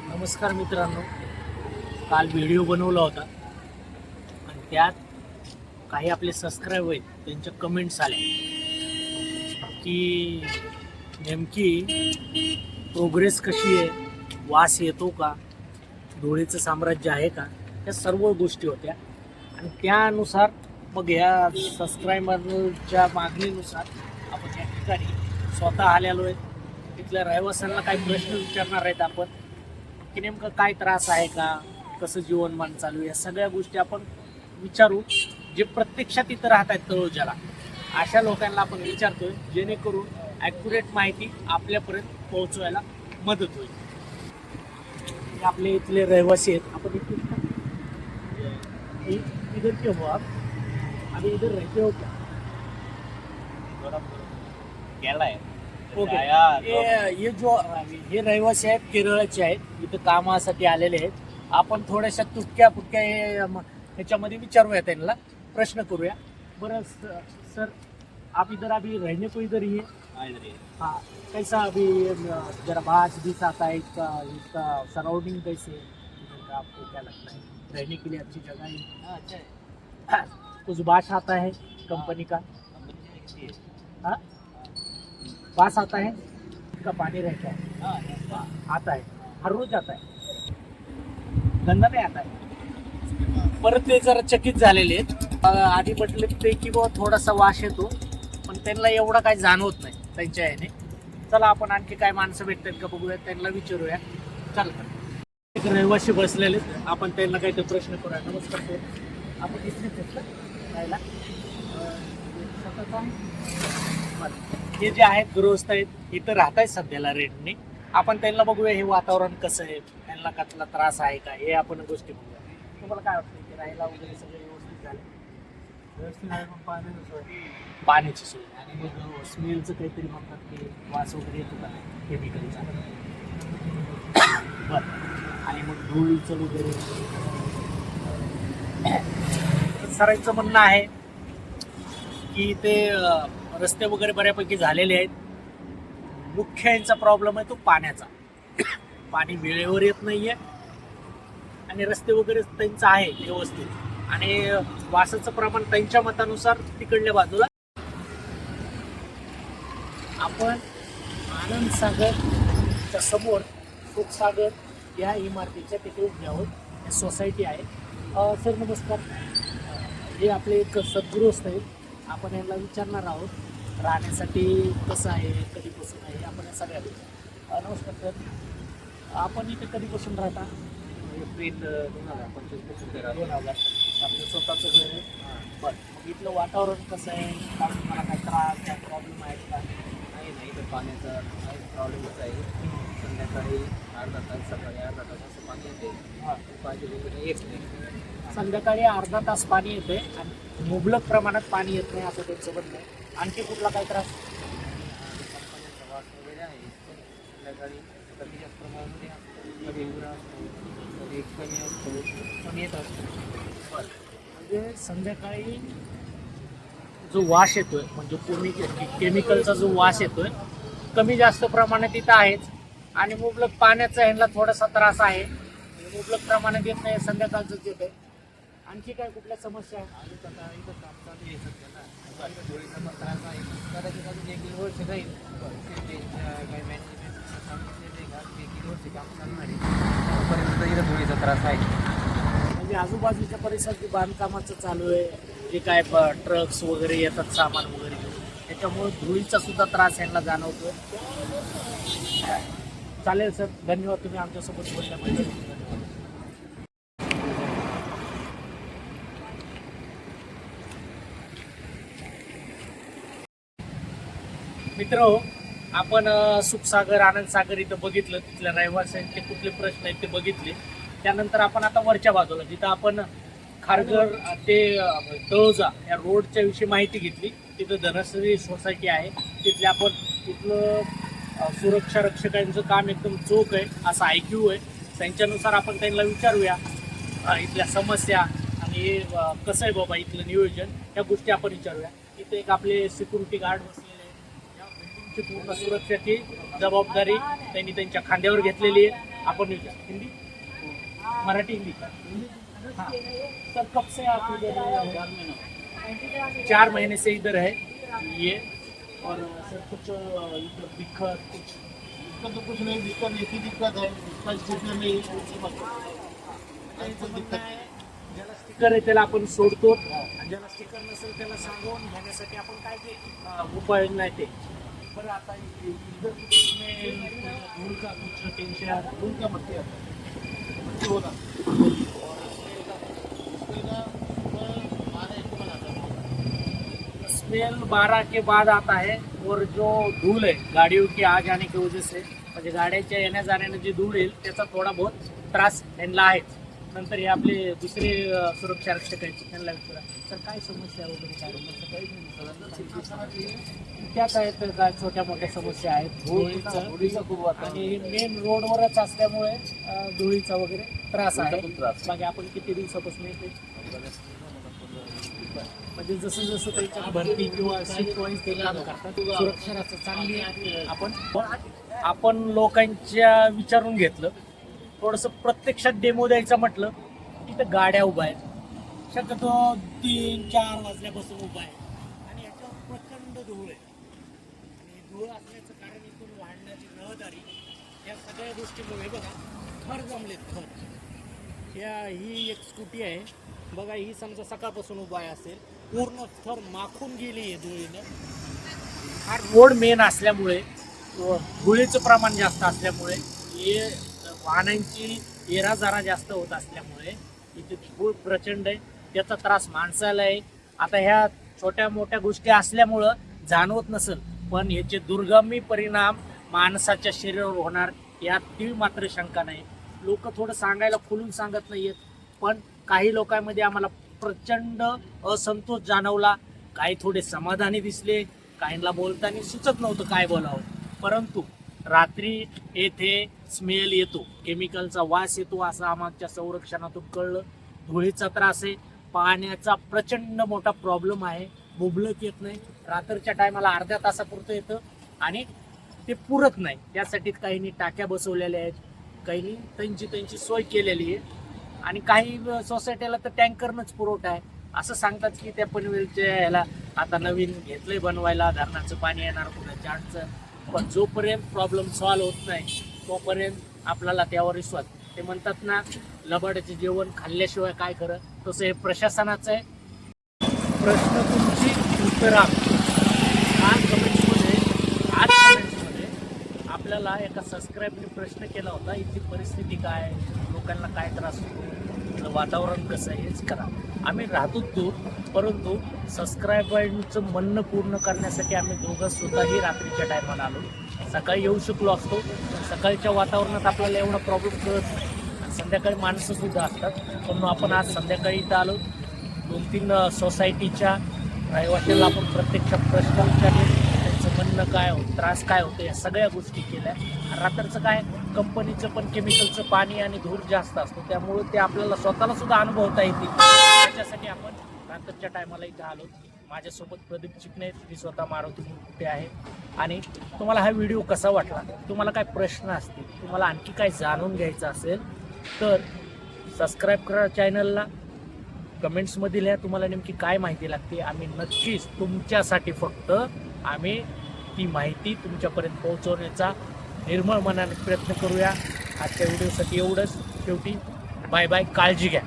नमस्कार मित्रांनो. काल व्हिडिओ बनवला होता आणि त्यात काही आपले सबस्क्राईब आहेत त्यांच्या कमेंट्स आल्या की नेमकी प्रोग्रेस कशी आहे, वास येतो का, धुळीचं साम्राज्य आहे का, त्या सर्व गोष्टी होत्या. आणि त्यानुसार मग ह्या सबस्क्रायबरच्या मागणीनुसार आपण या ठिकाणी स्वतः आलेलो आहे. तिथल्या रहिवाशांना काही प्रश्न विचारणार आहेत आपण की नेमकं काय त्रास आहे का, कसं जीवनमान चालू आहे, या सगळ्या गोष्टी आपण विचारू. जे प्रत्यक्षात इथं राहत आहेत तळोजाला अशा लोकांना आपण विचारतोय, जेणेकरून ॲक्युरेट माहिती आपल्यापर्यंत पोहोचवायला मदत होईल. हे आपले इथले रहिवासी आहेत. आपण इधर के हो आप? अभी इधर रहते हो क्या? केरला आहे. ओके. ये जो हे रहिवासी आहेत केरळचे आहेत, इथं कामासाठी आलेले आहेत. आपण थोड्याशा तुटक्या फुटक्या ह्याच्यामध्ये विचारूया, त्यांना प्रश्न करूया. बरं सर, आप इधर अभी रहने को इधर ही है? हाँ, कैसा अभी जरा बारिश बीस आता है, इसका सराउंडिंग कैसे है इधर का, आपको क्या लगता है? रहने के लिए अच्छी जगह है? अच्छा है. कुछ बास आता है कंपनी का? हाँ, बास आता है का पानी रहता है? आता है, हर रोज आता है, गंदा नाही आता है. परत ते जरा चकित झालेले आहेत. आधी म्हटले ते की बाबा थोडासा वास येतो, पण त्यांना एवढा काही जाणवत नाही त्यांच्या याने. चला आपण आणखी काय माणसं भेटतात का बघूया, त्यांना विचारूया. चल, एक रहिवासी बसलेले आहेत, आपण त्यांना काही प्रश्न करूया. नमस्कार सर, आपण इथलेच आहेत का राहायला? हे जे आहेत गृहस्थ आहेत इथं राहत आहेत सध्याला रेंटने. आपण त्यांना बघूया हे वातावरण कसं आहे, त्यांना कसला त्रास आहे का, हे आपण गोष्टी बघूया. तुम्हाला काय वाटतं की राहायला वगैरे सगळं व्यवस्थित झालं? व्यवस्थित आहे, पण पाण्याचं सोय. पाण्याची सोय आणि मग स्मेलचं काहीतरी म्हणतात की वास वगैरे येतो का केमिकलचा? बरं. आणि मग धुळीचं वगैरे सरांचं म्हणणं आहे की ते रस्ते वगैरे बऱ्यापैकी झालेले आहेत. मुख्य यांचा प्रॉब्लेम आहे तो पाण्याचा. पाणी वेळेवर येत नाहीये आणि रस्ते वगैरे त्यांचं आहे व्यवस्थित. आणि वासाचं प्रमाण त्यांच्या मतानुसार तिकडल्या बाजूला. आपण आनंद सागरच्या समोर सुखसागर या इमारतीच्या तिथे उभे आहोत. हे सोसायटी आहे. सर नमस्कार. हे आपले एक सद्गृहस्थ आहेत. आपण यांना विचारणार आहोत राहण्यासाठी कसं आहे, कधीपासून आहे, आपण या सगळ्या गोष्टी. नमस्कार सर, आपण इथे कधीपासून राहता? एप्रिल 2025 ते 2000. आपलं स्वतःचं घर आहे. बरं, मग इथलं वातावरण कसं आहे? कारण तुम्हाला काय त्रास काय प्रॉब्लेम आहेत का? नाही तर पाण्याचा प्रॉब्लेमच आहे. संध्याकाळी अर्धा तास, सकाळी अर्धा तास असं पाणी येते. हां, पाहिजे वगैरे येत नाही. संध्याकाळी अर्धा तास पाणी येते आणि मुबलक प्रमाणात पाणी येत नाही असं त्यांचं म्हणणं आहे. आणखी कुठला काय त्रास? कंपन्यांचा वास वगैरे आहे. संध्याकाळी कमी जास्त प्रमाणामध्ये असतो, कधी उघडा असतो, कधी कमी असतो, पण येत असतो. बरं, म्हणजे संध्याकाळी जो वास येतोय, म्हणजे केमिकलचा जो वास येतोय कमी जास्त प्रमाणात इथं आहेच. आणि मुबलक पाण्याचा ह्यांना थोडासा त्रास आहे. मुबलक प्रमाणात येत नाही, संध्याकाळचंच येत आहे. आणखी काय कुठल्या समस्या आहे? आणि आता इथं काम चालू आहे सध्याला. धुळीचा पण त्रास आहे. कदाचित अजून 1-1.5 वर्ष जाईल. काही मॅनेजमेंट सांगितलेले का 1-1.5 वर्ष काम चालणार आहे. तोपर्यंत इथं धुळीचा त्रास आहे. म्हणजे आजूबाजूच्या परिसरात जे बांधकामाचं चालू आहे, जे काय ट्रक्स वगैरे येतात सामान वगैरे घेऊन, त्याच्यामुळे धुळीचा सुद्धा त्रास यांना जाणवतोय. चालेल सर, धन्यवाद तुम्ही आमच्यासोबत बोलल्याबद्दल. मित्र, आपण सुखसागर आनंदसागर इथं बघितलं, तिथल्या रहिवाशांचे कुठले प्रश्न आहेत ते बघितले. त्यानंतर आपण आता वरच्या बाजूला जिथं आपण खारघर ते तळोजा या रोडच्या विषयी माहिती घेतली. तिथं धनश्री सोसायटी आहे. तिथले आपण तिथलं सुरक्षा रक्षकांचं काम एकदम चोख आहे असं ऐक्यू आहे. त्यांच्यानुसार आपण त्यांना विचारूया इथल्या समस्या आणि कसं आहे बाबा इथलं नियोजन, या गोष्टी आपण विचारूया. इथे एक आपले सिक्युरिटी गार्ड बसलेले आहेत. या बिल्डिंगची पूर्ण सुरक्षेची जबाबदारी त्यांनी त्यांच्या खांद्यावर घेतलेली आहे. अपन हिंदी मराठी हिंदी हाँ सर कब से आप इधर हैं? 4 महीने से इधर है ये और सर कुछ इधर दिक्कत कुछ दिक्कत तो कुछ नहीं, दिक्कत एक ही दिक्कत है, इसका स्टेशन में ज्याला स्टिकर आहे त्याला आपण सोडतो आणि ज्याला स्टिकर नसेल त्याला सांगून घेण्यासाठी आपण काय ते उपाय नाही ते बरं आता इधर धूल का कुछ टेंशन धूल का मट्टी आता है, होगा स्मेल 12 के बाद आता है और जो धूल है गाड़ियों की आ जाने की वजह से म्हणजे गाड्याच्या येण्या जाण्याने जी धूळ येईल त्याचा थोडा बहुत त्रास त्यांना आहे नंतर हे आपले दुसरे सुरक्षा रक्षक आहेत त्यांना विचारा सर काय समस्या वगैरे काय त्याच आहेत काय छोट्या मोठ्या समस्या आहेत धुळीचा खूप वाटा आणि मेन रोडवरच असल्यामुळे धुळीचा वगैरे त्रास आहे मागे आपण किती दिवसापासून येते म्हणजे जसं जसं त्यांच्या भरती किंवा शिफ्ट वाईज ते काम करतात सुरक्षा रक्षा चांगली आहे आपण लोकांच्या विचारून घेतलं थोडंसं प्रत्यक्षात डेमो द्यायचं म्हटलं तिथं गाड्या उभ्या आहेत शक्यतो 3-4 वाजल्यापासून उभा आहे आणि याच्यावर प्रचंड धूळ आहे आणि धूळ असण्याचं कारण इथून वाढण्याची रहदारी या सगळ्या गोष्टीमुळे बघा थर जमलेत थर ही एक स्कूटी आहे बघा ही समजा सकाळपासून उभा आहे असेल पूर्ण थर माखून गेली आहे धुळीनं हा रोड मेन असल्यामुळे धुळीचं प्रमाण जास्त असल्यामुळे हे वाहनांची येराजारा जास्त होत असल्यामुळे इथे धूळ प्रचंड आहे त्याचा त्रास माणसाला आहे आता ह्या छोट्या मोठ्या गोष्टी असल्यामुळं जाणवत नसेल पण याचे दुर्गमी परिणाम माणसाच्या शरीरावर होणार यात ती मात्र शंका नाही लोक थोडं सांगायला खुलून सांगत नाहीयेत पण काही लोकांमध्ये आम्हाला प्रचंड असंतोष जाणवला काही थोडे समाधानी दिसले काहींना बोलताना सुचत नव्हतं काय बोलावं परंतु रात्री येथे स्मेल येतो केमिकलचा वास येतो असं आमच्या संरक्षणातून कळलं धुळीचा त्रास आहे पाण्याचा प्रचंड मोठा प्रॉब्लेम आहे बुबलक येत नाही रात्रीच्या टायमाला अर्ध्या तासापुरतं येतं आणि ते पुरत नाही त्यासाठी काहींनी टाक्या बसवलेल्या आहेत काहींनी त्यांची सोय केलेली आहे आणि काही सोसायटीला तर टँकरनंच पुरवठा आहे असं सांगतात की त्या पनवेलच्या ह्याला आता नवीन घेतलंय बनवायला धरणाचं पाणी येणार कुणाच्या अडचण पण जोपर्यंत प्रॉब्लेम सॉल्व होत नाही तोपर्यंत आपल्याला त्यावर विश्वास ते म्हणतात ना लबाडाचे जेवण खाल्ल्याशिवाय काय खरं तसं हे प्रशासनाचं आहे प्रश्न तुमची उत्तरा आज कमेंट्समध्ये आपल्याला एका सबस्क्राईबने प्रश्न केला होता इथली परिस्थिती काय लोकांना काय त्रास होतो वातावरण कसं आहे हेच करा आम्ही राहतो दूर परंतु सबस्क्रायबरचं म्हणणं पूर्ण करण्यासाठी आम्ही दोघं स्वतःही रात्रीच्या टायमाला आलो सकाळी येऊ शकलो असतो सकाळच्या वातावरणात आपल्याला एवढा प्रॉब्लेम कळत नाही आणि संध्याकाळी माणसंसुद्धा असतात म्हणून आपण आज संध्याकाळी इथं आलो 2-3 सोसायटीच्या रहिवाशांना आपण प्रत्यक्ष प्रश्न विचारले त्यांचं म्हणणं काय होतं त्रास काय होतं या सगळ्या गोष्टी केल्या रात्रीचं काय कंपनीचं पण केमिकलचं पाणी आणि धूर जास्त असतो त्यामुळे ते आपल्याला स्वतःला सुद्धा अनुभवता येतील त्याच्यासाठी आपण रात्रीच्या टायमाला इथं आलो माझ्यासोबत प्रदीप चिकणे मी स्वतः मारुती कुठे आहे आणि तुम्हाला हा व्हिडिओ कसा वाटला तुम्हाला काय प्रश्न असतील तुम्हाला आणखी काय जाणून घ्यायचं असेल तर सबस्क्राईब करा चॅनलला कमेंट्समध्ये लिहा तुम्हाला नेमकी काय माहिती लागते आम्ही नक्कीच तुमच्यासाठी फक्त आम्ही ती माहिती तुमच्यापर्यंत पोहोचवण्याचा निर्मळ मनाने प्रयत्न करूया आजच्या व्हिडिओसाठी एवढंच शेवटी बाय बाय काळजी घ्या